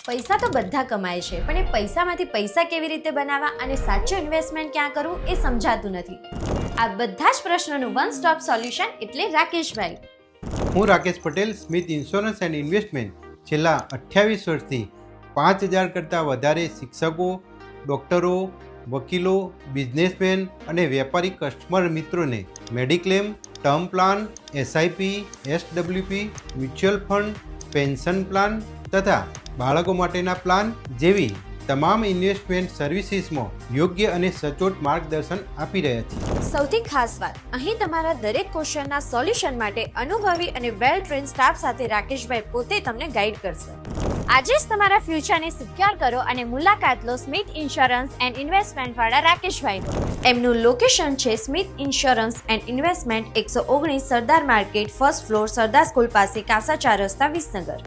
પૈસા તો બધા કમાય છે, પણ એ પૈસામાંથી પૈસા કેવી રીતે બનાવવા અને સાચું ઇન્વેસ્ટમેન્ટ ક્યાં કરવું એ સમજાતું નથી. આ બધા જ પ્રશ્નોનું વન સ્ટોપ સોલ્યુશન એટલે રાકેશભાઈ. હું Rakesh Patel, Smith insurance and investment છેલ્લા 28 વર્ષથી 5000 કરતાં વધારે શિક્ષકો, ડૉક્ટરો, વકીલો, બિઝનેસમેન અને વેપારી કસ્ટમર મિત્રોને mediclaim, term plan, SIP, SWP, mutual fund, pension plan તથા બાળકો માટેના પ્લાન જેવી તમામ ઇન્વેસ્ટમેન્ટ સર્વિસીસમાં યોગ્ય અને સચોટ માર્ગદર્શન આપી રહ્યા છીએ. સૌથી ખાસ વાત, અહીં તમારા દરેક ક્વેશ્ચનના સોલ્યુશન માટે અનુભવી અને વેલ ટ્રેન્ડ સ્ટાફ સાથે રાકેશભાઈ પોતે તમને ગાઈડ કરશે. આજે જ તમારા ફ્યુચરને સિક્યોર કરો અને મુલાકાત લો સ્મિથ ઇન્સ્યોરન્સ એન્ડ ઇન્વેસ્ટમેન્ટ વાળા રાકેશભાઈનો. એમનું લોકેશન છે Smith insurance and investment 119 Sardar market, first floor, Sardar school પાસે, કાસા 4 રસ્તા, વિસનગર.